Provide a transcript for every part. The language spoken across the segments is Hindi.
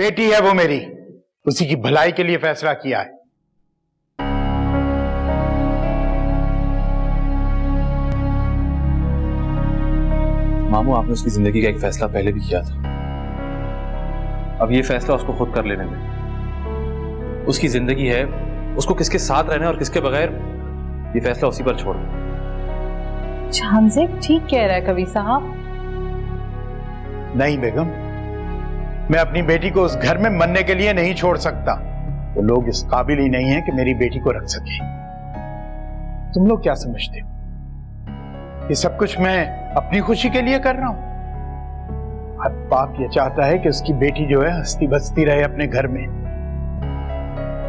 बेटी है वो मेरी, उसी की भलाई के लिए फैसला किया है। मामू, आपने उसकी जिंदगी का एक फैसला पहले भी किया था, अब ये फैसला उसको खुद कर लेने दें। उसकी जिंदगी है, उसको किसके साथ रहना है और किसके बगैर, ये फैसला उसी पर छोड़ दो। जानजेब ठीक कह रहा है कवि साहब। नहीं बेगम, मैं अपनी बेटी को उस घर में मरने के लिए नहीं छोड़ सकता। वो लोग इस काबिल ही नहीं है कि मेरी बेटी को रख सके। तुम लोग क्या समझते हो? ये सब कुछ मैं अपनी खुशी के लिए कर रहा हूं? हर बाप ये चाहता है कि उसकी बेटी जो है हंसती बसती रहे अपने घर में,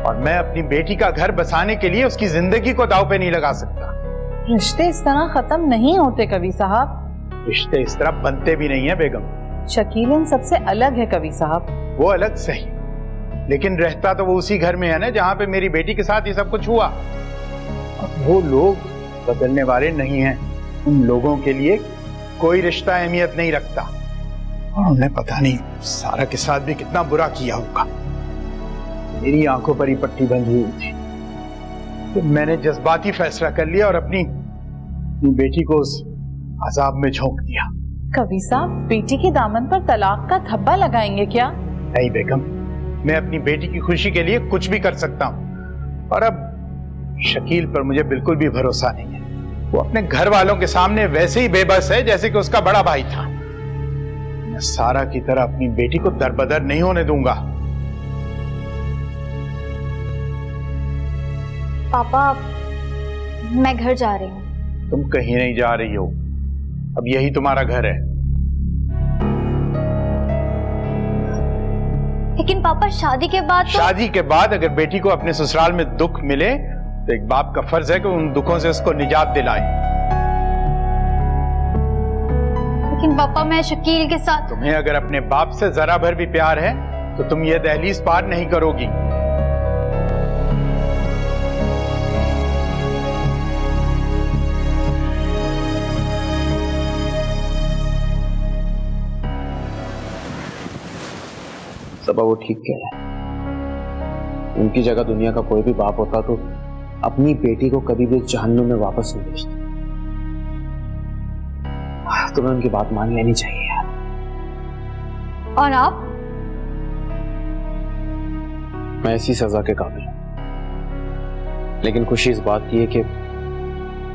और मैं अपनी बेटी का घर बसाने के लिए उसकी जिंदगी को दांव पे नहीं लगा सकता। रिश्ते इस तरह खत्म नहीं होते कवि साहब। रिश्ते इस तरह बनते भी नहीं है बेगम। शकील इन सबसे अलग है कवि साहब। वो अलग सही, लेकिन रहता तो वो उसी घर में है ना जहां पे मेरी बेटी के साथ ये सब कुछ हुआ। और वो लोग बदलने वाले नहीं हैं। उन लोगों के लिए कोई रिश्ता अहमियत नहीं रखता, और उन्हें पता नहीं सारा के साथ भी कितना बुरा किया होगा। मेरी आंखों पर ही पट्टी बंधी हुई थी, तो मैंने जज्बाती फैसला कर लिया और अपनी बेटी को उस अजाब में झोंक दिया। कवि साहब, बेटी के दामन पर तलाक का धब्बा लगाएंगे क्या? नहीं बेगम, मैं अपनी बेटी की खुशी के लिए कुछ भी कर सकता हूं, और अब शकील पर मुझे बिल्कुल भी भरोसा नहीं है। वो अपने घर वालों के सामने वैसे ही बेबस है जैसे कि उसका बड़ा भाई था। मैं सारा की तरह अपनी बेटी को दरबदर नहीं होने दूंगा। पापा, मैं घर जा रही हूँ। तुम कहीं नहीं जा रही हो, अब यही तुम्हारा घर है। लेकिन पापा, शादी के बाद तो... शादी के बाद अगर बेटी को अपने ससुराल में दुख मिले तो एक बाप का फर्ज है कि उन दुखों से उसको निजात दिलाए। लेकिन पापा, मैं शकील के साथ... तुम्हें अगर अपने बाप से जरा भर भी प्यार है तो तुम ये दहलीज पार नहीं करोगी। सबा वो ठीक कह रहा है। उनकी जगह दुनिया का कोई भी बाप होता तो अपनी बेटी को कभी भी जहन्नुम में वापस नहीं भेजता। तुम्हें उनकी बात मान लेनी चाहिए यार। और आप? मैं ऐसी सजा के काबिल हूं, लेकिन खुशी इस बात की है कि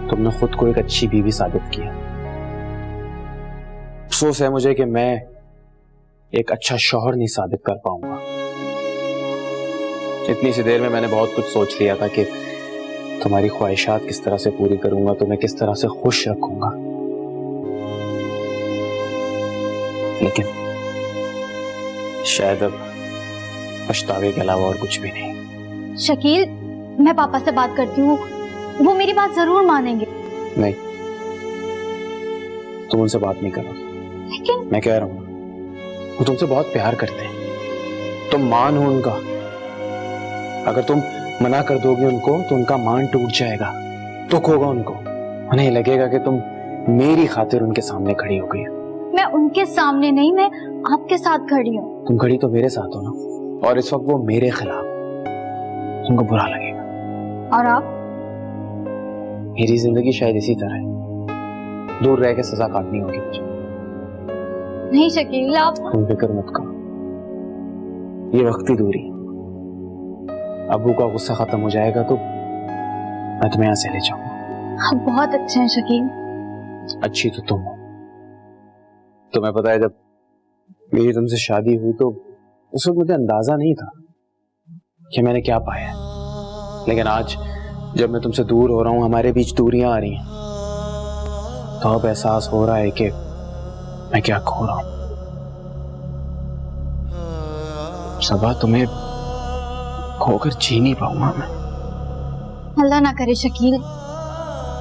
तुमने खुद को एक अच्छी बीवी साबित किया। अफसोस है मुझे कि मैं एक अच्छा शौहर नहीं साबित कर पाऊंगा। इतनी सी देर में मैंने बहुत कुछ सोच लिया था कि तुम्हारी ख्वाहिशात किस तरह से पूरी करूंगा, तुम्हें किस तरह से खुश रखूंगा, लेकिन शायद अब पछतावे के अलावा और कुछ भी नहीं। शकील, मैं पापा से बात करती हूँ, वो मेरी बात जरूर मानेंगे। नहीं, तुम उनसे बात नहीं करोगे। लेकिन मैं कह रहा हूं वो तुमसे बहुत प्यार करते हैं, तुम मान हो उनका। अगर तुम मना कर दोगे उनको तो उनका मान टूट जाएगा, दुख होगा उनको। उन्हें लगेगा कि तुम मेरी खातिर उनके सामने खड़ी हो गई। मैं उनके सामने नहीं, मैं आपके साथ खड़ी हूँ। तुम खड़ी तो मेरे साथ हो ना, और इस वक्त वो मेरे खिलाफ, तुमको बुरा लगेगा। और आप? मेरी जिंदगी शायद इसी तरह है, दूर रह के सजा काटनी होगी मुझे। नहीं शकील, आप... तुम फिक्र मत करो, ये वक्ती दूरी। अबू का गुस्सा खत्म हो जाएगा तो मैं तुम्हें यहाँ से ले जाऊंगा। आप बहुत अच्छे हैं शकील। अच्छी तो तुम हो। तुम्हें पता है, जब मेरी तुमसे शादी हुई तो उस वक्त मुझे अंदाजा नहीं था कि मैंने क्या पाया, लेकिन आज जब मैं तुमसे दूर हो रहा हूँ, हमारे बीच दूरियां आ रही हैं, तो अब एहसास हो रहा है कि मैं क्या खो रहा हूं। सबा, तुम्हें खोकर जी नहीं पाऊंगा मैं। अल्लाह ना करे शकील,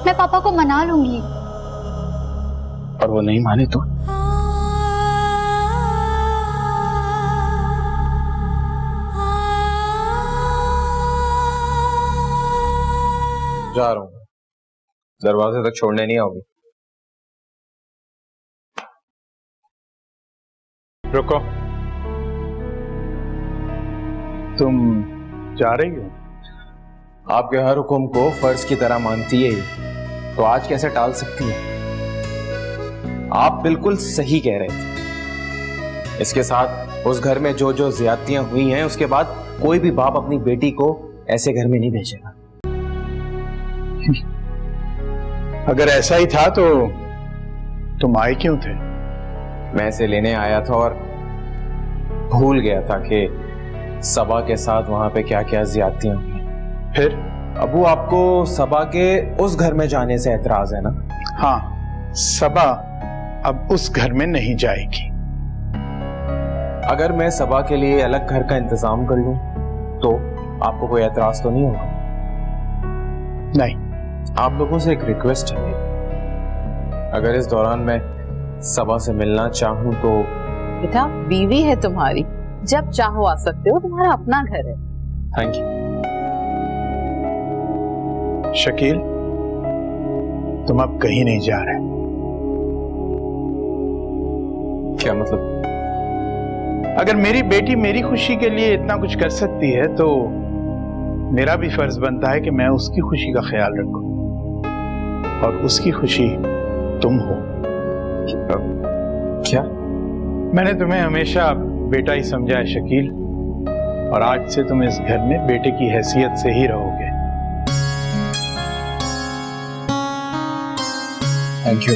मैं पापा को मना लूंगी। और वो नहीं माने तो? जा रहा हूं, दरवाजे तक छोड़ने नहीं आओगी? रुको, तुम जा रही हो? आपके हर हुक्म को फर्ज की तरह मानती है, तो आज कैसे टाल सकती है? आप बिल्कुल सही कह रहे थे। इसके साथ उस घर में जो जो ज्यादतियां हुई हैं, उसके बाद कोई भी बाप अपनी बेटी को ऐसे घर में नहीं भेजेगा। अगर ऐसा ही था तो तुम आए क्यों थे? मैं इसे लेने आया था और भूल गया था कि सबा के साथ वहां पे क्या क्या ज्यादतियां हुई। फिर? अबू, आपको सबा के उस घर में जाने से एतराज है ना? हाँ, सबा अब उस घर में नहीं जाएगी। अगर मैं सबा के लिए अलग घर का इंतजाम कर लूं तो आपको कोई एतराज तो नहीं होगा? नहीं। आप लोगों से एक रिक्वेस्ट है, अगर इस दौरान मैं सबा से मिलना चाहूं तो। बेटा, बीवी है तुम्हारी, जब चाहो आ सकते हो, तुम्हारा अपना घर है। Thank you. शकील, तुम अब कहीं नहीं जा रहे। क्या मतलब? अगर मेरी बेटी मेरी खुशी के लिए इतना कुछ कर सकती है तो मेरा भी फर्ज बनता है कि मैं उसकी खुशी का ख्याल रखूं, और उसकी खुशी तुम हो। क्या? मैंने तुम्हें हमेशा बेटा ही समझा है शकील, और आज से तुम इस घर में बेटे की हैसियत से ही रहोगे। Thank you.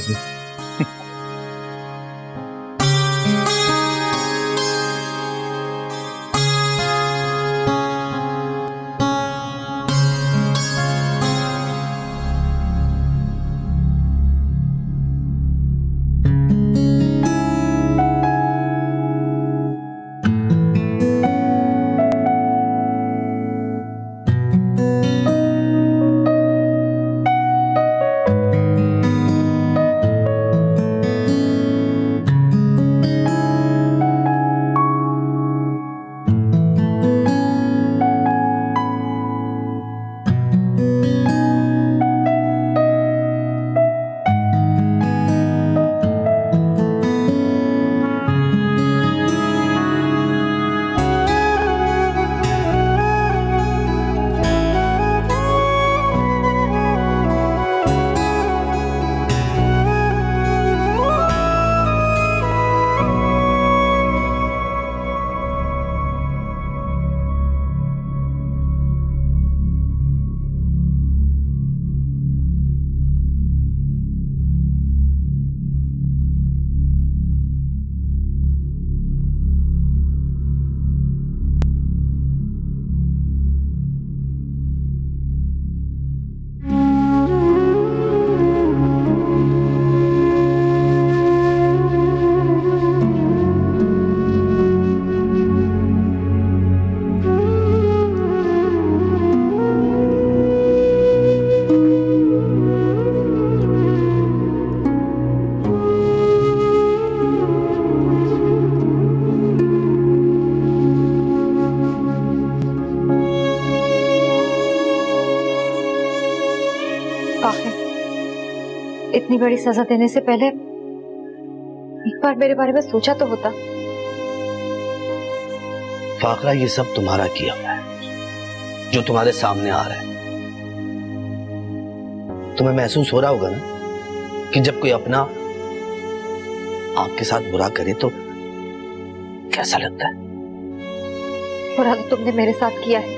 इतनी बड़ी सजा देने से पहले एक बार मेरे बारे में सोचा तो होता। फाकरा, ये सब तुम्हारा किया हुआ है, जो तुम्हारे सामने आ रहा है। तुम्हें महसूस हो रहा होगा ना कि जब कोई अपना आपके साथ बुरा करे तो कैसा लगता है। बुरा तो तुमने मेरे साथ किया है।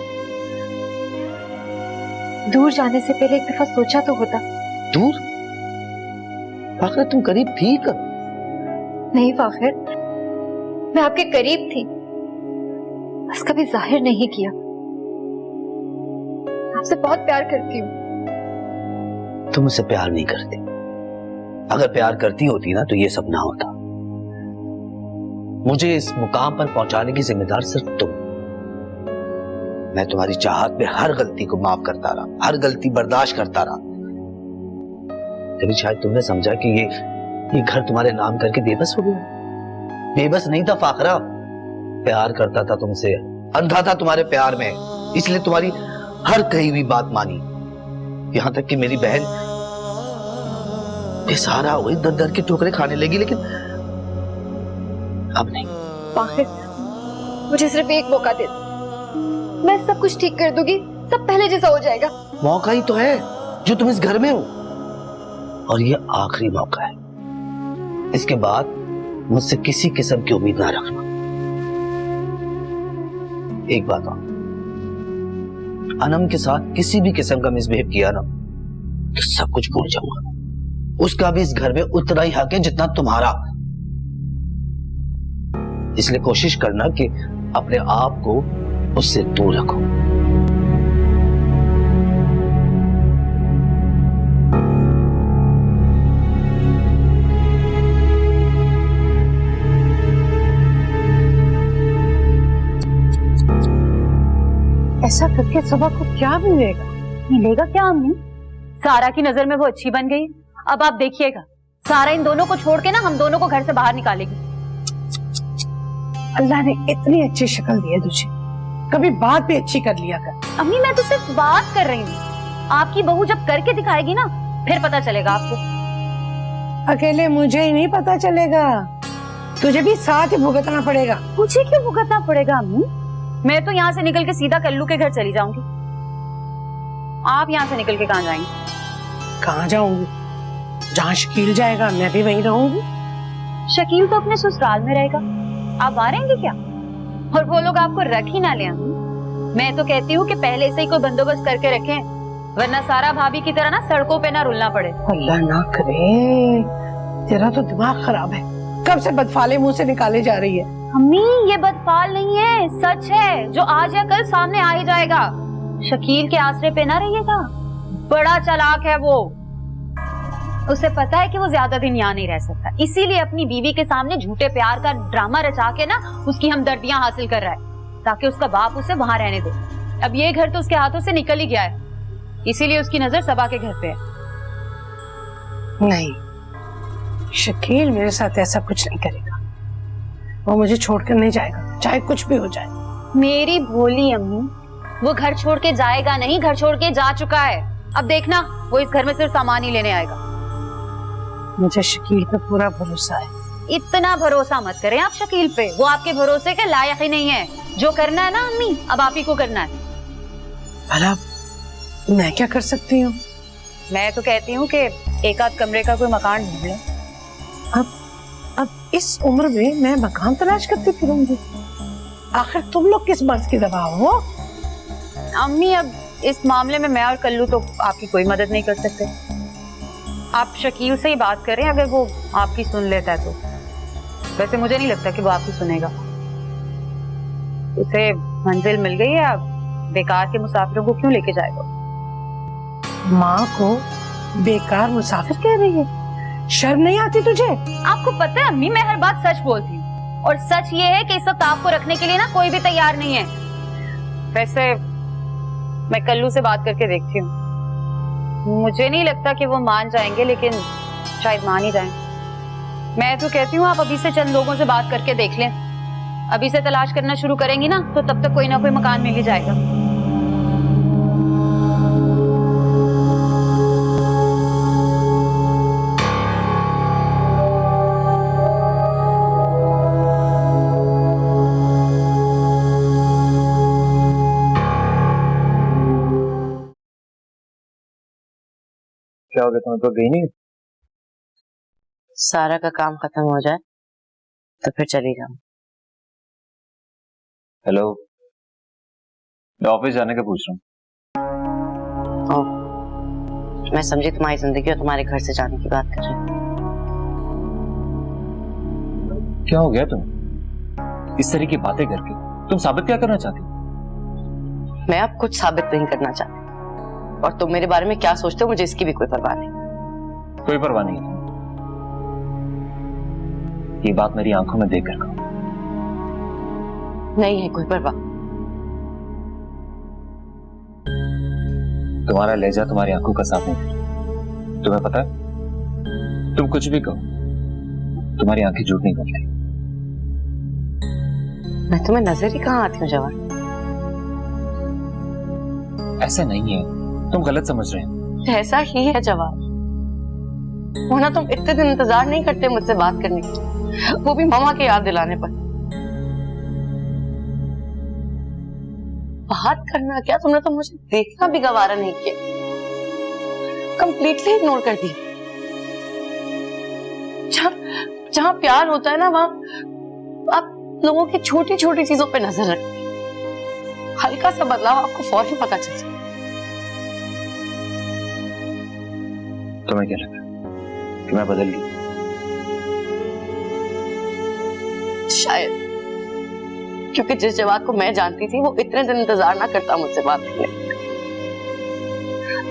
दूर जाने से पहले एक दफा सोचा तो होता। दूर? फाखिर, तुम करीब थी कब? नहीं फाखिर, मैं आपके करीब थी, बस कभी जाहिर नहीं किया। आपसे बहुत प्यार करती हूँ। तुम मुझसे प्यार नहीं करती। अगर प्यार करती होती ना तो ये सब ना होता। मुझे इस मुकाम पर पहुंचाने की जिम्मेदार सिर्फ तुम। मैं तुम्हारी चाहत में हर गलती को माफ करता रहा, हर गलती बर्दाश्त करता रहा। तभी शायद तुमने समझा कि ये घर तुम्हारे नाम करके बेबस हो गया। बेबस नहीं था फाखरा, प्यार करता था तुमसे, अंधा था तुम्हारे प्यार में, इसलिए तुम्हारी हर कही हुई बात मानी। यहां तक कि मेरी बहन बेसहारा हुई, दर दर के ठोकरें खाने लगी, लेकिन अब नहीं। फाखिर, मुझे सिर्फ एक मौका दे, मैं सब कुछ ठीक कर दूंगी, सब पहले जैसा हो जाएगा। मौका ही तो है जो तुम इस घर में हो, और ये आखिरी मौका है। इसके बाद मुझसे किसी किस्म की उम्मीद ना रखना। एक बात और, अनम के साथ किसी भी किस्म का मिसबिहेव किया ना तो सब कुछ भूल जाऊंगा। उसका भी इस घर में उतना ही हक है जितना तुम्हारा। इसलिए कोशिश करना कि अपने आप को उससे दूर रखो। ऐसा करके सबा को क्या मिलेगा? मिलेगा क्या अम्मी? सारा की नजर में वो अच्छी बन गई। अब आप देखिएगा, सारा इन दोनों को छोड़ के ना हम दोनों को घर से बाहर निकालेगी। अल्लाह ने इतनी अच्छी शक्ल दी है तुझे, कभी बात भी अच्छी कर लिया कर। अम्मी मैं तो सिर्फ बात कर रही हूँ, आपकी बहू जब करके दिखाएगी ना फिर पता चलेगा आपको। अकेले मुझे ही नहीं पता चलेगा, तुझे भी साथ ही भुगतना पड़ेगा। मुझे क्यों भुगतना पड़ेगा अम्मी? मैं तो यहाँ से निकल के सीधा कल्लू के घर चली जाऊंगी। आप यहाँ से निकल के कहाँ जाएंगी? कहाँ जाऊंगी? जहाँ शकील जाएगा मैं भी वहीं रहूंगी। शकील तो अपने ससुराल में रहेगा, आप आ रहेंगे क्या? और वो लोग आपको रख ही ना ले। मैं तो कहती हूँ कि पहले से ही कोई बंदोबस्त करके रखें, वरना सारा भाभी की तरह ना सड़कों पे ना रुलना पड़े। अल्लाह ना करे, तेरा तो दिमाग खराब है। कब से बदफाले मुंह से निकाले जा रही है। अम्मी ये बदफाल नहीं है, सच है जो आज या कल सामने आ ही जाएगा। शकील के आसरे पे ना रहिएगा, बड़ा चालाक है वो। उसे पता है कि वो ज्यादा दिन यहाँ नहीं रह सकता, इसीलिए अपनी बीवी के सामने झूठे प्यार का ड्रामा रचा के ना उसकी हमदर्दियां हासिल कर रहा है, ताकि उसका बाप उसे वहां रहने दे। अब ये घर तो उसके हाथों से निकल ही गया है, इसीलिए उसकी नजर सबा के घर पे है। नहीं, शकील मेरे साथ ऐसा कुछ नहीं करेगा। वो मुझे छोड़कर नहीं जाएगा, चाहे कुछ भी हो जाए। मेरी भोली अम्मी, वो घर छोड़ के जाएगा नहीं, घर छोड़ के जा चुका है। अब देखना वो इस घर में सिर्फ सामान ही लेने आएगा। मुझे शकील पे पूरा भरोसा है। इतना भरोसा मत करें आप शकील पे, वो आपके भरोसे के लायक ही नहीं है। जो करना है ना अम्मी, अब आप ही को करना है। भला मैं क्या कर सकती हूँ? मैं तो कहती हूँ कि एक आध कमरे का कोई मकान ढूंढ लो। अब इस उम्र में मैं मकान तलाश करती फिरूंगी? आखिर तुम लोग किस मर्ज की दबाव हो? अम्मी अब इस मामले में मैं और कल्लू तो आपकी कोई मदद नहीं कर सकते। आप शकील से ही बात करें, अगर वो आपकी सुन लेता है तो। वैसे मुझे नहीं लगता कि वो आपकी सुनेगा। उसे मंजिल मिल गई है, अब बेकार के मुसाफिरों को क्यों लेके जाएगा? माँ को बेकार मुसाफिर कह रही है? शर्म नहीं आती तुझे? आपको पता है अम्मी, मैं हर बात सच बोलती हूँ, और सच ये है कि इस वक्त आपको रखने के लिए ना कोई भी तैयार नहीं है। वैसे मैं कल्लू से बात करके देखती हूँ, मुझे नहीं लगता कि वो मान जाएंगे, लेकिन शायद मान ही जाएं। मैं तो कहती हूँ आप अभी से चंद लोगों से बात करके देख लें। अभी से तलाश करना शुरू करेंगी ना तो तब तक कोई ना कोई मकान मिल ही जाएगा। क्या हो गया, तुम्हें तो गई नहीं? सारा का काम खत्म हो जाए तो फिर चली जाऊं। हेलो, मैं ऑफिस जाने का पूछ रहा हूँ। मैं समझी तुम्हारी जिंदगी और तुम्हारे घर से जाने की बात कर रही हूँ। क्या हो गया तुम्हें इस तरह की बातें करके? तुम साबित क्या करना चाहती हो? मैं अब कुछ साबित नहीं करना चाहती, और तुम मेरे बारे में क्या सोचते हो मुझे इसकी भी कोई परवाह नहीं। कोई परवाह नहीं है। ये बात मेरी आंखों में देख कर कहो। नहीं है कोई परवाह। तुम्हारा लहजा तुम्हारी आंखों का साथ नहीं दे। तुम्हें पता है, तुम कुछ भी कहो, तुम्हारी आंखें झूठ नहीं बोलती। मैं तुम्हें नजर ही कहाँ आती हूँ जवान? ऐसा नहीं है, तुम गलत समझ रहे हो। ऐसा ही है जवान, वरना तुम इतने दिन इंतजार नहीं करते मुझसे बात करने की, वो भी मामा की याद दिलाने पर। बात करना क्या, तुमने तो मुझे देखना भी गवारा नहीं किया, कंप्लीटली इग्नोर कर दिया। जहाँ प्यार होता है ना, वहाँ आप लोगों की छोटी छोटी चीजों पे नजर रखते हैं। हल्का सा बदलाव आपको फौरन पता चल जाए। तुम्हें क्या लगता है कि मैं बदल गई? शायद, क्योंकि जिस जवाब को मैं जानती थी वो इतने दिन इंतजार ना करता मुझसे बात करने।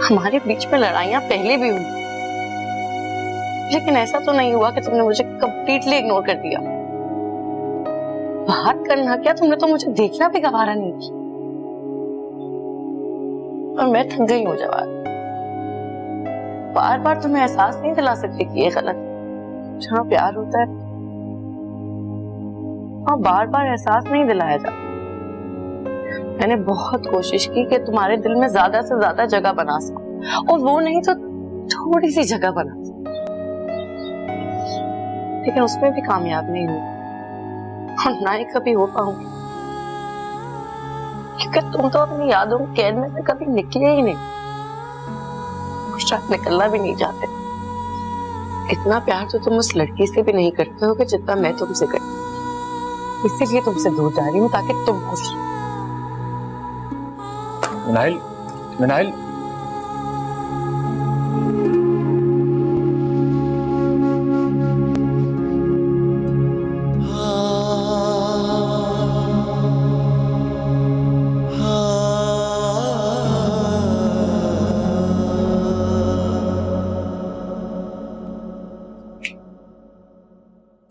हमारे बीच में लड़ाइयां पहले भी हुई, लेकिन ऐसा तो नहीं हुआ कि तुमने मुझे कंप्लीटली इग्नोर कर दिया। बात करना क्या, तुमने तो मुझे देखना भी गवारा नहीं किया। और मैं थक गई हूँ जवाब, बार बार तुम्हें एहसास नहीं दिला सकती कि ये गलत। जहाँ प्यार होता है और बार बार एहसास नहीं दिलाया जाता। मैंने बहुत कोशिश की कि तुम्हारे दिल में ज्यादा से ज्यादा जगह बना सकूं, और वो नहीं तो थोड़ी सी जगह बना सकूं, लेकिन उसमें भी कामयाब नहीं हुई, और ना ही कभी हो पाऊंगी, क्योंकि तुम तो अपनी यादों की कैद में से कभी निकले ही नहीं, शायद निकलना भी नहीं चाहते। इतना प्यार तो तुम उस लड़की से भी नहीं करते हो कि जितना मैं तुमसे करती, इसीलिए तुमसे दूर जा रही हूँ ताकि तुम खुश रहो। मिनाइल, मिनाइल,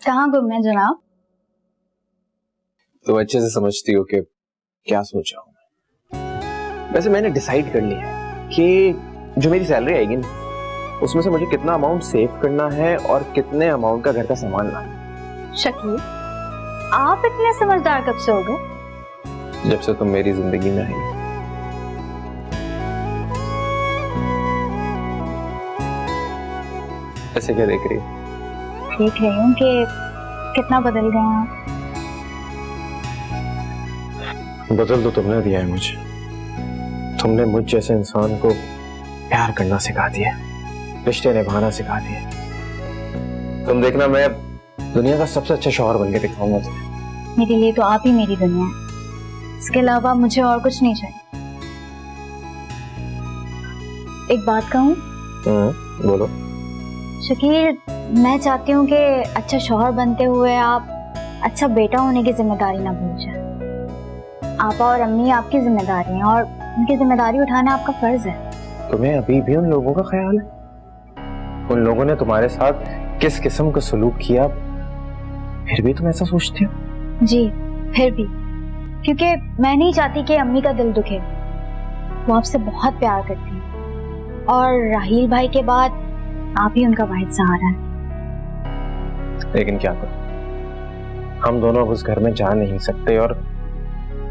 कहाँ गुम है जनाब? तो अच्छे से समझती हो कि क्या सोच रहा हूं मैं। वैसे मैंने डिसाइड कर लिया है कि जो मेरी सैलरी आएगी ना, उसमें से मुझे कितना अमाउंट सेव करना है और कितने अमाउंट का घर का सामान लाना है। शकील, आप इतने समझदार कब से हो गए? जब से तुम मेरी जिंदगी में आई। ऐसे क्या देख रही हो? देख रही हूँ कि कितना बदल गए हैं। बदल तो तुमने दिया है मुझे। तुमने मुझ जैसे इंसान को प्यार करना सिखा दिया, रिश्ते निभाना सिखा दिया। तुम देखना, मैं दुनिया का सबसे अच्छा शौहर बन के दिखाऊंगा तुम्हें। मेरे लिए तो आप ही मेरी दुनिया है, इसके अलावा मुझे और कुछ नहीं चाहिए। एक बात कहूँ? बोलो। शकील, मैं चाहती हूँ कि अच्छा शौहर बनते हुए आप अच्छा बेटा होने की जिम्मेदारी ना भूल जाए। आपा और अम्मी आपकी जिम्मेदारी हैं और उनकी जिम्मेदारी उठाना आपका फर्ज है। तुम्हें अभी भी उन लोगों का ख्याल है? उन लोगों ने तुम्हारे साथ किस किस्म का सलूक किया, फिर भी तुम ऐसा सोचती हो? जी, फिर भी, क्योंकि मैं नहीं चाहती कि अम्मी का दिल दुखे। वो आपसे बहुत प्यार करती हैं और राहील भाई के बाद आप ही उनका वाहिद सहारा है। लेकिन क्या करूं, हम दोनों अब उस घर में जा नहीं सकते और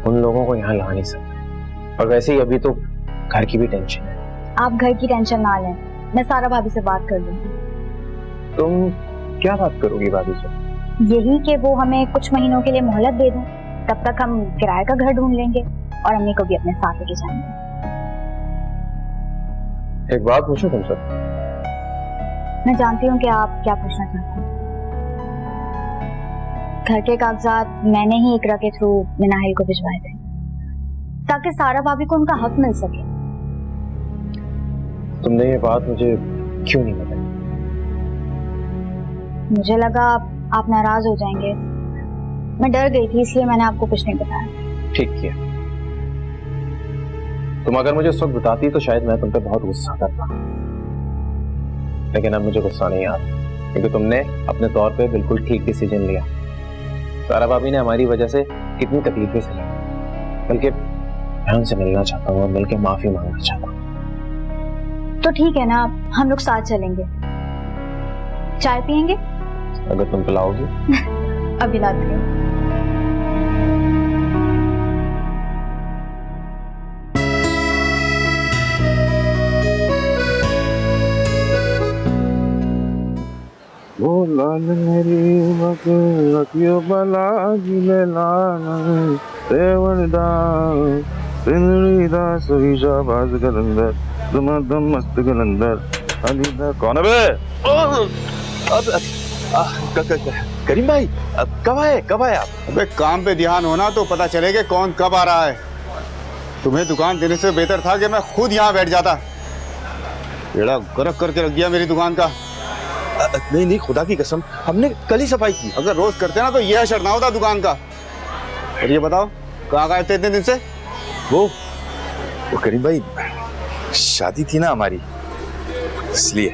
उन लोगों को यहाँ ला नहीं सकते। और वैसे ही अभी तो घर की भी टेंशन है। आप घर की टेंशन ना लें, मैं सारा भाभी से बात कर लूंगी। तुम क्या बात करोगी भाभी से? यही कि वो हमें कुछ महीनों के लिए मोहलत दे दें, तब तक हम किराए का घर ढूंढ लेंगे और अम्मी को भी अपने साथ लेके जाएंगे। एक बात पूछूं तुमसे? मैं जानती हूँ कि आप क्या पूछना चाहते हैं। घर के कागजात मैंने ही इकरा के थ्रू मिनाहिल को भिजवाए थे ताकि सारा भाभी को उनका हक मिल सके। तुमने ये बात मुझे क्यों नहीं बताई? मुझे लगा आप नाराज हो जाएंगे, मैं डर गई थी, इसलिए मैंने आपको कुछ नहीं बताया। ठीक किया। तुम अगर मुझे उस वक्त बताती तो शायद मैं तुम पे बहुत गुस्सा करता, लेकिन अब मुझे गुस्सा नहीं आ रहा क्योंकि तुमने अपने तौर पे बिल्कुल ठीक डिसीजन लिया। सारा भाभी ने हमारी वजह से कितनी तकलीफें सही, बल्कि मैं उनसे मिलना चाहता हूँ और मिलकर माफी मांगना चाहता हूँ। तो ठीक है ना, हम लोग साथ चलेंगे, चाय पियेंगे? अगर तुम पिलाओगी। अभी लाती हूँ। वो लाल मेरी मक्खियों बला जिले लाना सेवन दा शाहबाज कलंदर दम मस्त कलंदर। कौन है बे? करीम भाई कब आए आप? अबे काम पे ध्यान होना तो पता चलेगा कौन कब आ रहा है। तुम्हें दुकान देने से बेहतर था कि मैं खुद यहाँ बैठ जाता। बेड़ा गर्क करके रख दिया मेरी दुकान का। नहीं खुदा की कसम, हमने कल ही सफाई की। अगर रोज करते ना तो यह असर ना होता दुकान का। और ये बताओ कहाँ गए थे इतने दिन से? वो करीम भाई शादी थी ना हमारी, इसलिए।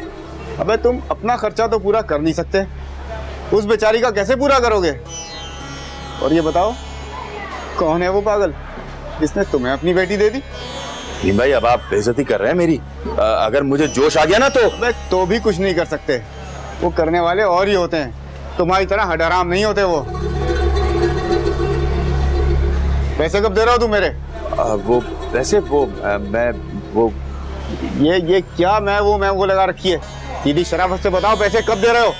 अबे तुम अपना खर्चा तो पूरा कर नहीं सकते, उस बेचारी का कैसे पूरा करोगे? और ये बताओ कौन है वो पागल जिसने तुम्हें अपनी बेटी दे दी? करीम भाई अब आप बेइज्जती कर रहे हैं मेरी। अगर मुझे जोश आ गया ना तो तो भी कुछ नहीं कर सकते। वो करने वाले और ही होते हैं, तुम्हारी तरह हडराम नहीं होते वो। पैसे कब दे रहा हो तुम मेरे? वो वैसे मैं वो ये क्या मैं वो लगा रखी है? सीधी शराफत से बताओ पैसे कब दे रहे हो?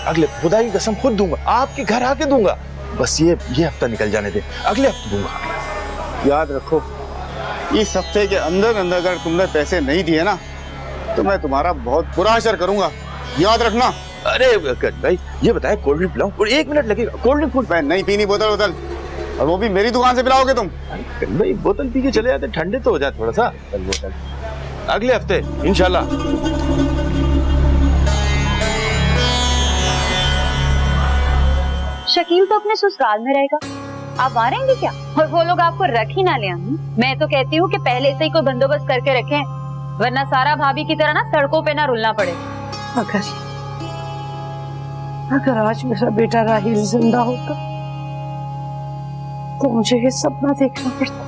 अगले खुदा की कसम खुद दूंगा, आपके घर आके दूंगा। बस ये हफ्ता निकल जाने दे, अगले हफ्ते दूंगा। याद रखो इस हफ्ते के अंदर अगर तुमने पैसे नहीं दिए ना तो मैं तुम्हारा बहुत बुरा असर करूंगा, याद रखना। अरे भाई ये बताए कोल्ड ड्रिंक पिलाऊं? और 1 मिनट लगेगा। कोल्ड ड्रिंक मैं नहीं पीनी बोतल, और वो भी मेरी दुकान से पिलाओगे तुम? भाई बोतल पी के चले जाते, ठंडे तो हो जाए थोड़ा सा। अगले हफ्ते इंशाल्लाह। शकील तो अपने ससुराल में रहेगा, आप आ रहेंगे क्या? और वो लोग आपको रख ही ना ले आए। मैं तो कहती हूँ कि पहले से ही कोई बंदोबस्त करके रखें, वरना सारा भाभी की तरह ना सड़कों पे ना रुलना पड़े। अगर आज मेरा बेटा राहिल जिंदा होता तो मुझे ये सपना देखना पड़ता।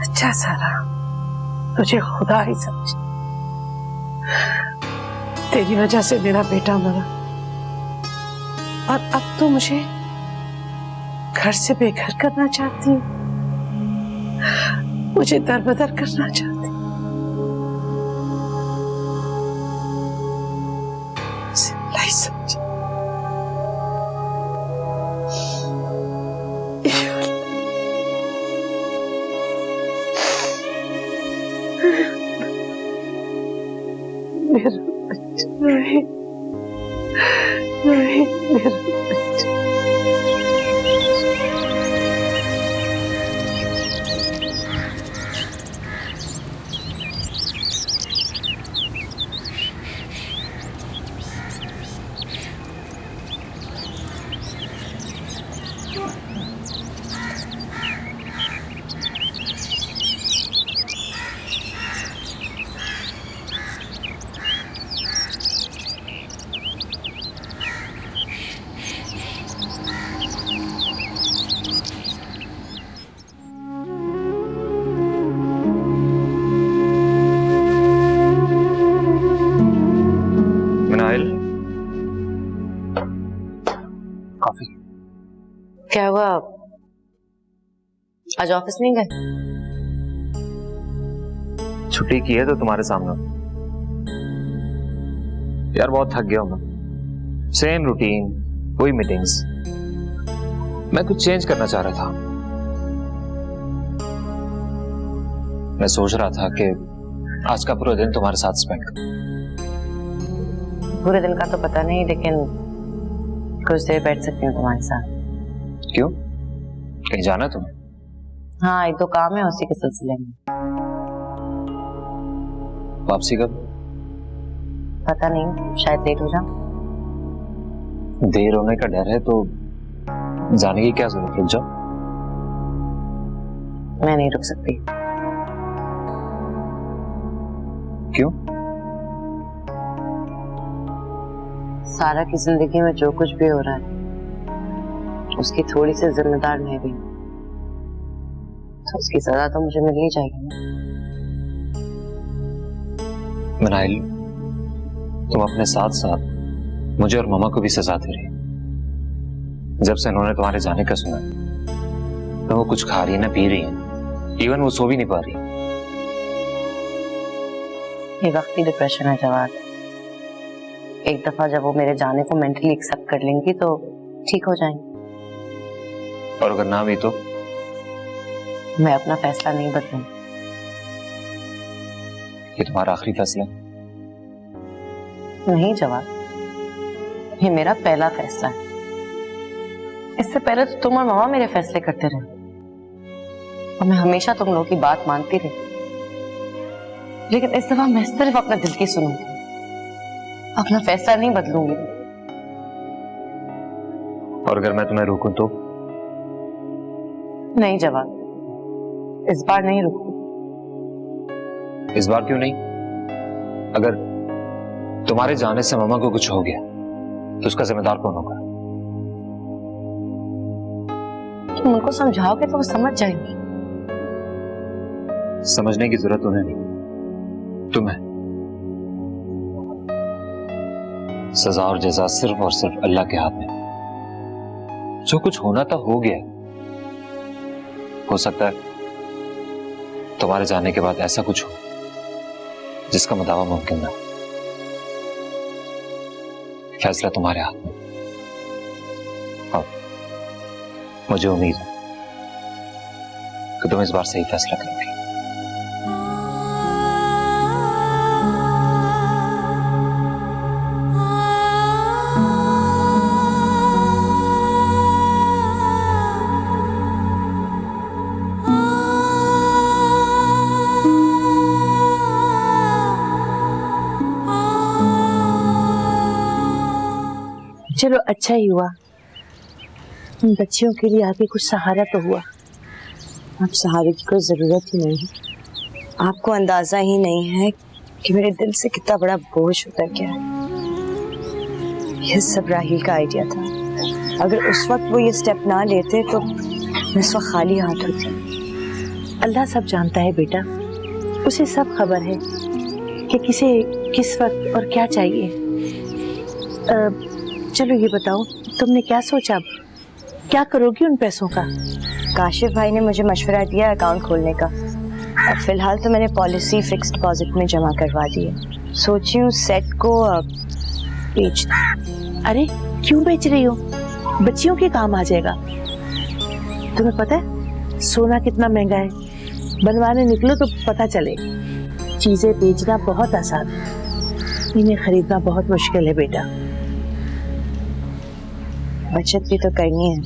अच्छा सारा तुझे खुदा ही समझे, तेरी वजह से मेरा बेटा मरा और अब तो मुझे घर से बेघर करना चाहती है, मुझे दरबदर करना चाहती। नहीं समझ। मेरा बच्चा नहीं मेरा बच्चा। कॉफी। क्या हुआ, आज ऑफिस नहीं गए? छुट्टी की है तो तुम्हारे सामने। यार बहुत थक गया हूं मैं, सेम रूटीन, वही मीटिंग्स। मैं कुछ चेंज करना चाह रहा था। मैं सोच रहा था कि आज का पूरा दिन तुम्हारे साथ स्पेंड करूं। पूरे दिन का तो पता नहीं, लेकिन कुछ देर बैठ सकती हूँ तुम्हारे साथ। क्यों, कहीं जाना है तुम्हें? हाँ, एक दो काम है उसी के सिलसिले में। वापसी कब? पता नहीं, शायद लेट हो जाऊं। देर होने का डर है तो जाने की क्या जरूरत, रुक जाओ। मैं नहीं रुक सकती। क्यों? सारा की जिंदगी में जो कुछ भी हो रहा है उसकी थोड़ी सी जिम्मेदार मैं भी हूं, तो उसकी सजा तो मुझे मिल ही जाएगी ना। मनाइल, तुम अपने साथ साथ मुझे और मामा को भी सजा दे रही। जब से उन्होंने तुम्हारे जाने का सुना तो वो कुछ खा रही है ना पी रही है, इवन वो सो भी नहीं पा रही। ये वक्ती डिप्रेशन है जवाब। एक दफा जब वो मेरे जाने को मेंटली एक्सेप्ट कर लेंगी तो ठीक हो जाएंगी। और अगर ना हुई तो? मैं अपना फैसला नहीं बदलूंगी। ये तुम्हारा आखिरी फैसला है? नहीं जवाब, ये मेरा पहला फैसला है। इससे पहले तो तुम और मामा मेरे फैसले करते रहे और मैं हमेशा तुम लोगों की बात मानती रही, लेकिन इस दफा मैं सिर्फ अपने दिल की सुनूंगी, अपना फैसला नहीं बदलूंगी। और अगर मैं तुम्हें रोकूं तो? नहीं जवाब, इस बार नहीं रुकूंगी। इस बार क्यों नहीं? अगर तुम्हारे जाने से मामा को कुछ हो गया तो उसका जिम्मेदार कौन होगा? तुम उनको समझाओगे तो वो समझ जाएंगी। समझने की जरूरत उन्हें नहीं, तुम्हें। सजा और जजा सिर्फ और सिर्फ अल्लाह के हाथ में। जो कुछ होना था हो गया। हो सकता है तुम्हारे जाने के बाद ऐसा कुछ हो जिसका मुदावा मुमकिन ना हो। फैसला तुम्हारे हाथ में। और मुझे उम्मीद है कि तुम इस बार सही फैसला करोगे। चलो अच्छा ही हुआ, उन बच्चियों के लिए आगे कुछ सहारा तो हुआ। अब सहारे की कोई जरूरत ही नहीं है। आपको अंदाजा ही नहीं है कि मेरे दिल से कितना बड़ा बोझ उतर गया है। यह सब राहिल का आइडिया था। अगर उस वक्त वो ये स्टेप ना लेते तो मैं इस वक्त खाली हाथ होती। अल्लाह सब जानता है बेटा, उसे सब खबर है कि किसे किस वक्त और क्या चाहिए। चलो ये बताओ, तुमने क्या सोचा, क्या करोगी उन पैसों का? काशिफ भाई ने मुझे मशवरा दिया अकाउंट खोलने का। अब फिलहाल तो मैंने पॉलिसी फिक्स्ड डिपॉजिट में जमा करवा दी है। सोची हूँ सेट को बेच दूं। अरे क्यों बेच रही हो? बच्चियों के काम आ जाएगा। तुम्हें पता है सोना कितना महंगा है, बनवाने निकलो तो पता चले। चीजें बेचना बहुत आसान है, इन्हें खरीदना बहुत मुश्किल है बेटा। बचत भी तो करनी है,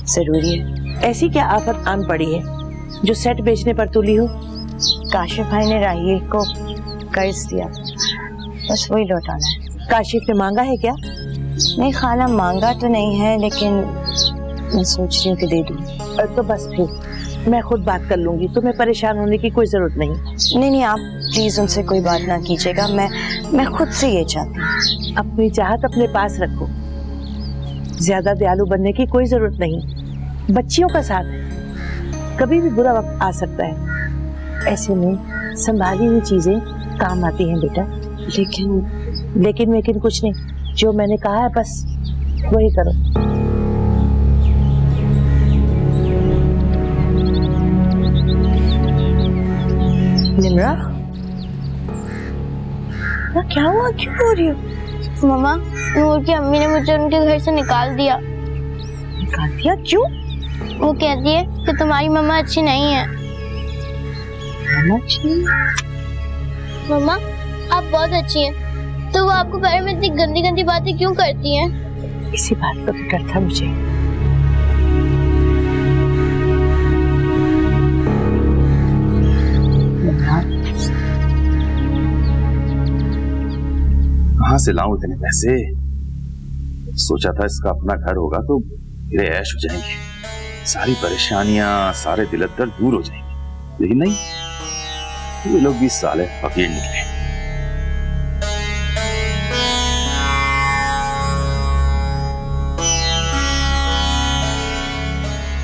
जरूरी है। ऐसी क्या आफत आन पड़ी है जो सेट बेचने पर तुली हो? काशिफ भाई ने राहिल को कर्ज दिया, बस वही लौटाना है। काशिफ ने मांगा है क्या? नहीं खाला, मांगा तो नहीं है, लेकिन मैं सोच रही हूँ कि दे दूँ। तो बस फिर मैं खुद बात कर लूंगी, तुम्हें परेशान होने की कोई जरूरत नहीं। नहीं, आप प्लीज उनसे कोई बात ना कीजिएगा। मैं खुद से ये चाहती हूँ। अपनी चाहत अपने पास रखो, ज्यादा दयालु बनने की कोई जरूरत नहीं। बच्चियों का साथ है, कभी भी बुरा वक्त आ सकता है, ऐसे में संभाली हुई चीजें काम आती हैं बेटा। लेकिन कुछ नहीं, जो मैंने कहा है बस वही करो। निम्रा, क्या हुआ, क्यों रो रही हो? मामा, नूर की अम्मी ने मुझे उनके घर से निकाल दिया। निकाल दिया? क्यों? वो कहती है कि तुम्हारी मम्मा अच्छी नहीं है। मम्मा, आप बहुत अच्छी हैं, तो वो आपको बारे में इतनी गंदी गंदी बातें क्यों करती हैं? इसी बात का फिक्र था मुझे। कहाँ से लाऊं इतने पैसे? सोचा था इसका अपना घर होगा तो मेरे ऐश हो जाएंगे, सारी परेशानियां, सारे दिलदर दूर हो जाएंगे। लेकिन नहीं, ये लोग भी साले फकीर निकले।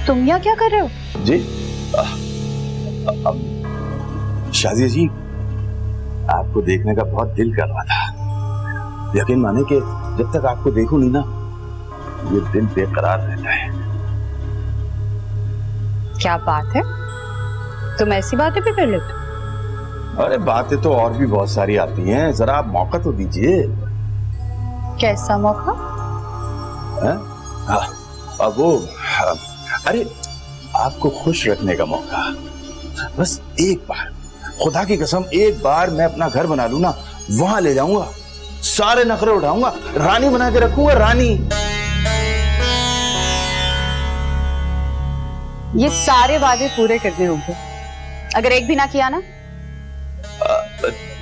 तुम यहाँ क्या कर रहे हो? जी शाजिया जी, आपको देखने का बहुत दिल कर रहा था। यकीन माने कि जब तक आपको देखूं नहीं ना, ये दिल बेकरार रहता है। क्या बात है, तुम ऐसी बातें भी कर लेते हो? अरे बातें तो और भी बहुत सारी आती हैं, जरा आप मौका तो दीजिए। कैसा मौका? अब वो अरे आपको खुश रखने का मौका, बस एक बार, खुदा की कसम एक बार मैं अपना घर बना लूं ना, वहां ले जाऊंगा, सारे नखरे उठाऊंगा, रानी बना के रखूंगा, रानी। ये सारे वादे पूरे करने होंगे, अगर एक भी ना किया ना।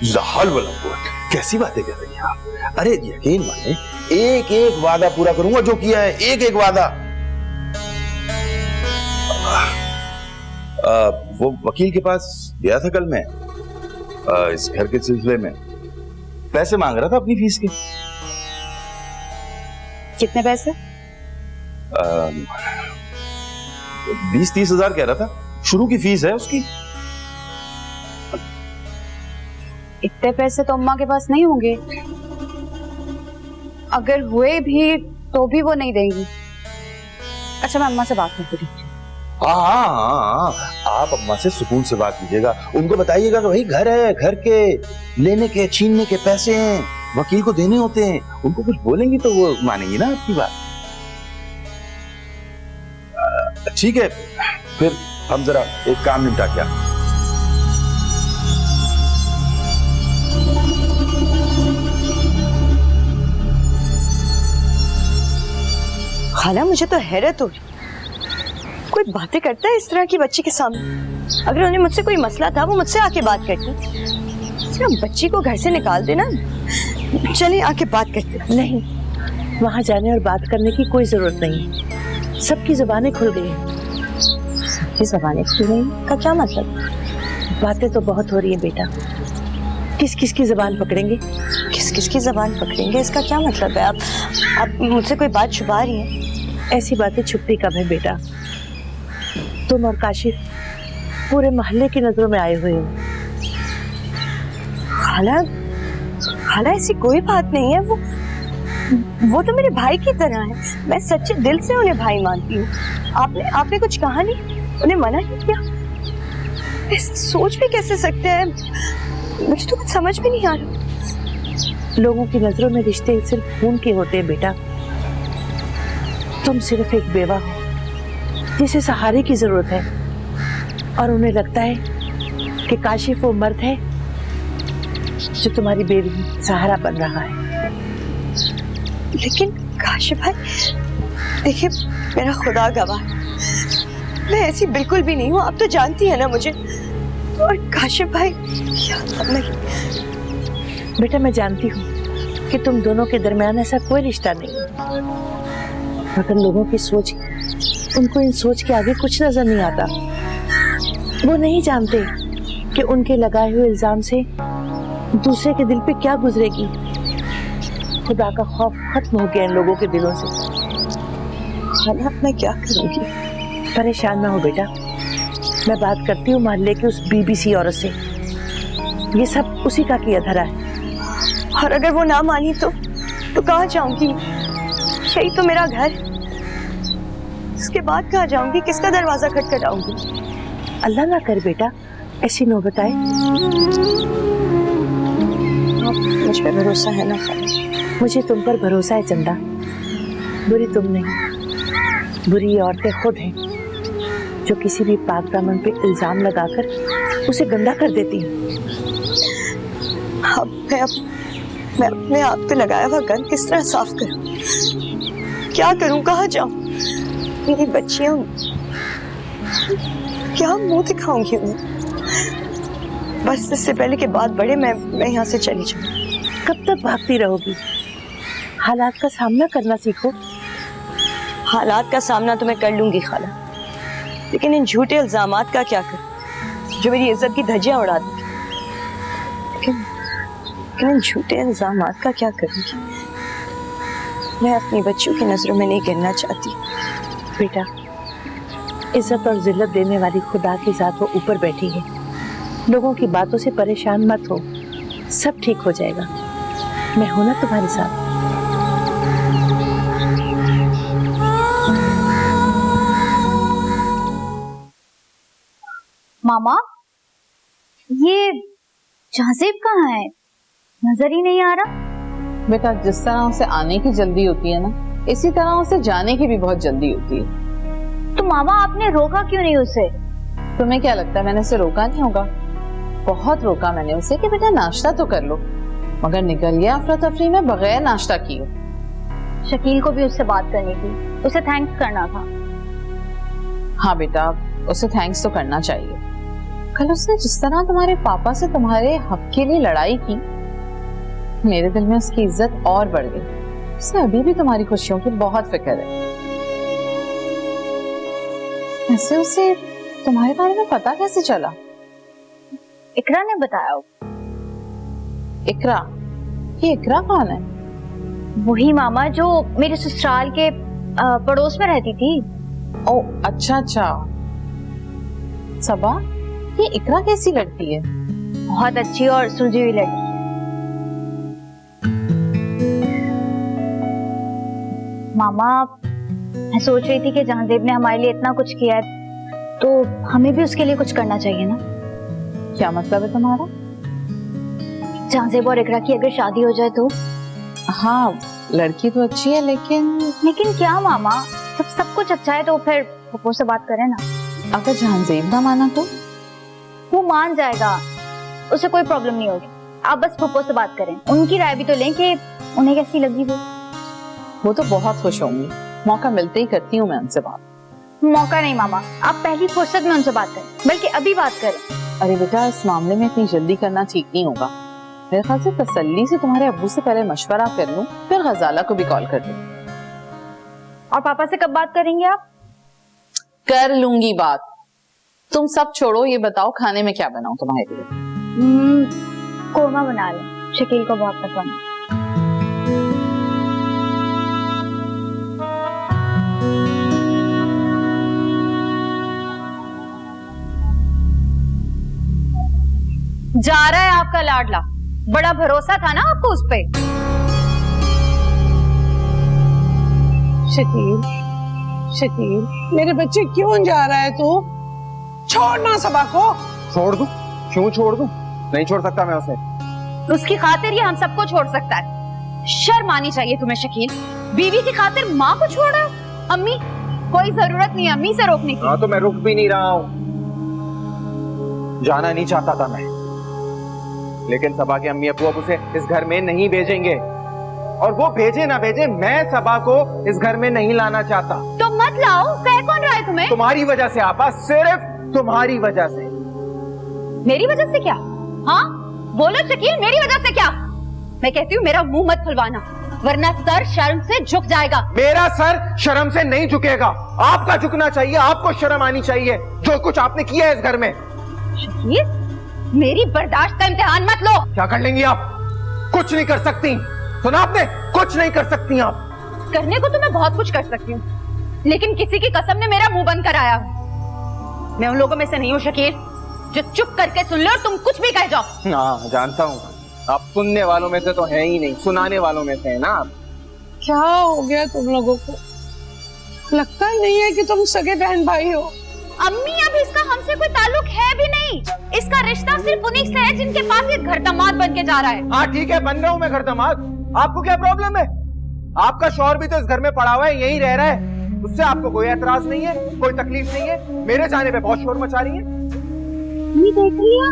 लाहौल वाला कैसी बातें कर रही हैं आप? अरे यकीन माने एक एक वादा पूरा करूंगा जो किया है, एक एक वादा। वो वकील के पास गया था कल मैं, इस घर के सिलसिले में पैसे मांग रहा था अपनी फीस के। कितने पैसे? 20-30 हजार कह रहा था, शुरू की फीस है उसकी। इतने पैसे तो अम्मा के पास नहीं होंगे, अगर हुए भी तो भी वो नहीं देंगी। अच्छा, मैं अम्मा से बात करती हूँ। हाँ, आप अम्मा से सुकून से बात कीजिएगा, उनको बताइएगा कि भाई घर है, घर के लेने के छीनने के पैसे हैं, वकील को देने होते हैं, उनको कुछ बोलेंगी तो वो मानेंगी ना आपकी बात। ठीक है, फिर हम जरा एक काम निपटा के आते हैं। खाला, मुझे तो हैरत हो रही, कोई बातें करता है इस तरह की बच्ची के सामने? अगर उन्हें मुझसे कोई मसला था वो मुझसे आके बात करती। सिर्फ बच्ची को घर से निकाल देना। चलिए आके बात करते। नहीं, वहां जाने और बात करने की कोई जरूरत नहीं, सबकी जुबानें खुल गई हैं। सबकी जुबानें खुल गई का क्या मतलब? बातें तो बहुत हो रही है बेटा, किस किस की जुबान पकड़ेंगे? किस किस की जुबान पकड़ेंगे, इसका क्या मतलब है? आप मुझसे कोई बात छुपा रही हैं? ऐसी बातें छुपती कब है बेटा? तुम और काशिफ पूरे मोहल्ले की नजरों में आए हुए हो। खाला, खाला ऐसी कोई बात नहीं है, वो तो मेरे भाई की तरह है, मैं सच्चे दिल से उन्हें भाई मानती हूँ। आपने कुछ कहा नहीं, उन्हें मना नहीं किया? ऐसे सोच भी कैसे सकते हैं? मुझे तो कुछ समझ भी नहीं आ रहा। लोगों की नजरों में रिश्ते सिर्फ खून के होते हैं बेटा। तुम सिर्फ एक बेवा हो जिसे सहारे की जरूरत है, और उन्हें लगता है कि काशिफ वो मर्द है जो तुम्हारी बेवी सहारा बन रहा है। लेकिन काशिफ भाई, देखिए मेरा खुदा गवाह, मैं ऐसी बिल्कुल भी नहीं हूँ, आप तो जानती है ना मुझे। और काशिफ भाई, बेटा मैं जानती हूँ कि तुम दोनों के दरमियान ऐसा कोई रिश्ता नहीं, मगर लोगों की सोच, उनको इन सोच के आगे कुछ नजर नहीं आता। वो नहीं जानते कि उनके लगाए हुए इल्जाम से दूसरे के दिल पे क्या गुजरेगी। खुदा का खौफ खत्म हो गया इन लोगों के दिलों से। मैं क्या करूंगी? परेशान ना हो बेटा, मैं बात करती हूँ मोहल्ले की उस बीबीसी औरत से, ये सब उसी का किया धरा है। और अगर वो ना मानी तो कहाँ जाऊंगी? यही तो मेरा घर, इसके बाद कहाँ जाऊंगी? किसका दरवाजा खटखटाऊंगी? अल्लाह ना कर बेटा ऐसी नौबत आए। मुझ पर भरोसा है ना? मुझे तुम पर भरोसा है चंदा, बुरी तुम नहीं, बुरी ये औरतें खुद हैं जो किसी भी पाक दामन पे इल्जाम लगाकर उसे गंदा कर देती हैं। मैं अपने आप पे लगाया हुआ गन किस तरह साफ करूं? क्या करूं? कहाँ जाऊं? मेरी बच्चियां, क्या मुंह दिखाऊंगी उन्हें? बस इससे पहले कि बात बढ़े मैं यहाँ से चली जाऊं। कब तक भागती रहोगी? हालात का सामना करना सीखो। हालात का सामना तो मैं कर लूंगी खाला, लेकिन इन झूठे इल्जामात का क्या करूं जो मेरी इज्जत की धज्जियां उड़ा देंगे? लेकिन इन झूठे इल्जामात का क्या करूंगी? मैं अपनी बच्चियों की नजरों में नहीं गिरना चाहती। बेटा, इज्जत और जिल्लत देने वाली खुदा की जात वो ऊपर बैठी है, लोगों की बातों से परेशान मत हो, सब ठीक हो जाएगा। मैं हूं ना तुम्हारे साथ। मामा, ये जाजिब कहाँ है? नजर ही नहीं आ रहा। बेटा, जिस तरह उसे आने की जल्दी होती है ना, इसी तरह उसे जाने की भी बहुत जल्दी होती है। तो मामा आपने रोका क्यों नहीं उसे? तुम्हें क्या लगता है मैंने उसे रोका नहीं होगा? बहुत रोका मैंने उसे कि बेटा नाश्ता तो कर लो, मगर निकल गया अफरा तफरी में बगैर नाश्ता किए। शकील को भी उससे बात करनी थी, उसे थैंक्स करना था। हाँ बेटा, उसे थैंक्स तो करना चाहिए। कल उसने जिस तरह तुम्हारे पापा से तुम्हारे हक के लिए लड़ाई की, मेरे दिल में उसकी इज्जत और बढ़ गई। उसे अभी भी तुम्हारी खुशियों की बहुत फिक्र है। ऐसे उसे तुम्हारे बारे में पता कैसे चला? इकरा ने बताया। इकरा? ये इकरा कौन है? वही मामा जो मेरे ससुराल के पड़ोस में रहती थी। ओ अच्छा अच्छा। सबा, ये इकरा कैसी लड़की है? बहुत अच्छी और सुलझी हुई लड़की। मामा, मैं सोच रही थी कि जहांजेब ने हमारे लिए इतना कुछ किया है तो हमें भी उसके लिए कुछ करना चाहिए ना। क्या मतलब है तुम्हारा? जहांजेब और इकरा की अगर शादी हो जाए तो? हाँ, लड़की तो अच्छी है लेकिन क्या मामा, जब सब कुछ अच्छा है तो फिर पप्पू से बात करें ना। अगर जहांजेब ना माना तो? वो मान जाएगा, उसे कोई प्रॉब्लम नहीं होगी। आप बस पप्पू से बात करें, उनकी राय भी तो लें कि उन्हें कैसी लगी वो तो बहुत खुश होंगी। मौका मिलते ही करती हूँ मैं उनसे बात। मौका नहीं मामा, आप पहली फुर्सत में उनसे बात करें, बल्कि अभी बात करें। अरे बेटा, इस मामले में इतनी जल्दी करना ठीक नहीं होगा। मेरे ख्याल से तसल्ली से तुम्हारे अब्बू से पहले मशवरा कर लूं, फिर गजाला को भी कॉल कर दूं। और पापा से कब बात करेंगे आप? कर लूंगी बात। तुम सब छोड़ो, ये बताओ खाने में क्या बनाऊं तुम्हारे लिए? कोरमा बना लें, शकील को बहुत पसंद है। जा रहा है आपका लाडला, बड़ा भरोसा था ना आपको उस पे। शकील, मेरे बच्चे क्यों जा रहा है तू? छोड़ना सबा को। छोड़ दूं? क्यों छोड़ दूं? नहीं छोड़ सकता मैं उसे। उसकी खातिर ये हम सबको छोड़ सकता है। शर्म आनी चाहिए तुम्हें शकील, बीवी की खातिर माँ को छोड़ रहे हो। अम्मी, कोई जरूरत नहीं अम्मी से रोकने की। हाँ तो मैं रुक भी नहीं रहा हूँ। जाना नहीं चाहता था मैं, लेकिन सबा के अम्मी अब्बू अब उसे इस घर में नहीं भेजेंगे। और वो भेजे ना भेजे, मैं सबा को इस घर में नहीं लाना चाहता। तो मत लाओ, कह कौन रहा है तुम्हें? तुम्हारी वजह से आपा, सिर्फ तुम्हारी वजह से। मेरी वजह से क्या? हाँ बोलो शकील, मेरी वजह से क्या? मैं कहती हूँ मेरा मुंह मत खुलवाना, वरना सर शर्म से झुक जाएगा। मेरा सर शर्म से नहीं झुकेगा, आपका झुकना चाहिए। आपको शर्म आनी चाहिए जो कुछ आपने किया है इस घर में। शकील, मेरी बर्दाश्त का इम्तिहान मत लो। क्या कर लेंगी आप? कुछ नहीं कर सकती। सुना आपने? कुछ नहीं कर सकती आप। करने को तो मैं बहुत कुछ कर सकती हूँ, लेकिन किसी की कसम ने मेरा मुंह बंद कराया। मैं उन लोगों में से नहीं हूँ शकील, जो चुप करके सुन लो और तुम कुछ भी कह जाओ। हाँ जानता हूँ, आप सुनने वालों में से तो है ही नहीं, सुनाने वालों में से है ना आप। क्या हो गया तुम लोगों को? लगता ही नहीं है कि तुम सगे बहन भाई हो। अम्मी, अभी इसका हमसे कोई ताल्लुक है भी नहीं। इसका रिश्ता सिर्फ उन्हीं से है जिनके पास ये घर दामाद बन के जा रहा है। हाँ ठीक है, बन रहा हूँ मैं घर दामाद। आपको क्या प्रॉब्लम है? आपका शौहर भी तो इस घर में पड़ा हुआ है, यही रह रहा है, उससे आपको कोई एतराज नहीं है, कोई तकलीफ नहीं है। मेरे जाने पे बहुत शोर मचा रही है। ये देख लिया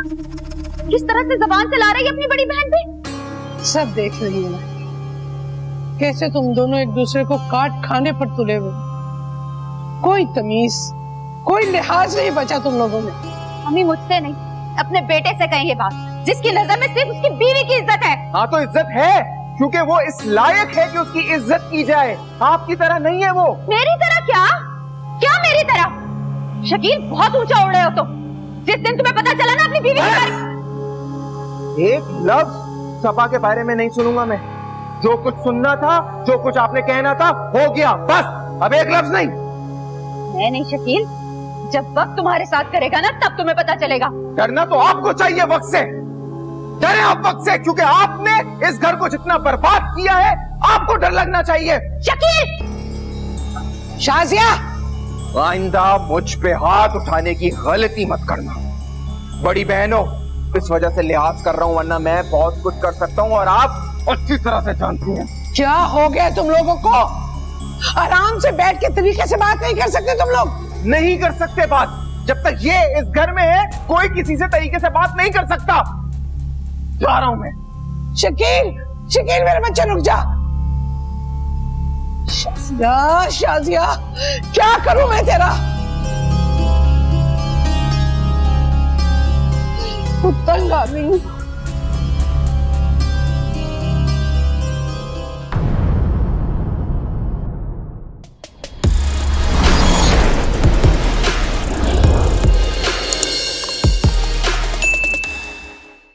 किस तरह से जबान चला रही है अपनी बड़ी बहन पे। सब देख रही हूँ मैं, कैसे तुम दोनों एक दूसरे को काट खाने पर तुले हुए। कोई तमीज, कोई लिहाज नहीं बचा तुम लोगों में। अम्मी, मुझसे नहीं, अपने बेटे से कहें ये बात, जिसकी नजर में सिर्फ उसकी बीवी की इज्जत है। हाँ तो इज्जत है, क्योंकि वो इस लायक है कि उसकी इज्जत की जाए। आपकी तरह नहीं है वो। मेरी तरह क्या? क्या मेरी तरह? शकील, बहुत ऊंचा उड़ रहे हो तुम। जिस दिन तुम्हें पता चला ना अपनी बीवी के बारे में। एक लफ्ज सबा के बारे में नहीं सुनूंगा मैं। जो कुछ सुनना था, जो कुछ आपने कहना था, हो गया बस। अब एक लफ्ज नहीं। मैं नहीं शकील, जब वक्त तुम्हारे साथ करेगा ना तब तुम्हें पता चलेगा। करना तो आपको चाहिए वक्त से। डरे आप वक्त से, क्योंकि आपने इस घर को जितना बर्बाद किया है, आपको डर लगना चाहिए। शकील! शाजिया, आइंदा मुझ पे हाथ उठाने की गलती मत करना। बड़ी बहनों, इस वजह से लिहाज कर रहा हूं, वरना मैं बहुत कुछ कर सकता हूं और आप अच्छी तरह से जानती हैं। क्या हो गया तुम लोगों को? आराम से बैठ के तरीके से बात नहीं कर सकते तुम लोग? नहीं कर सकते बात। जब तक ये इस घर में है कोई किसी से तरीके से बात नहीं कर सकता। जा रहा हूं मैं। शकील, शकील मेरे बच्चे रुक जा। शाजिया, शाजिया, क्या करूं मैं तेरा? तंग आ गई हूं।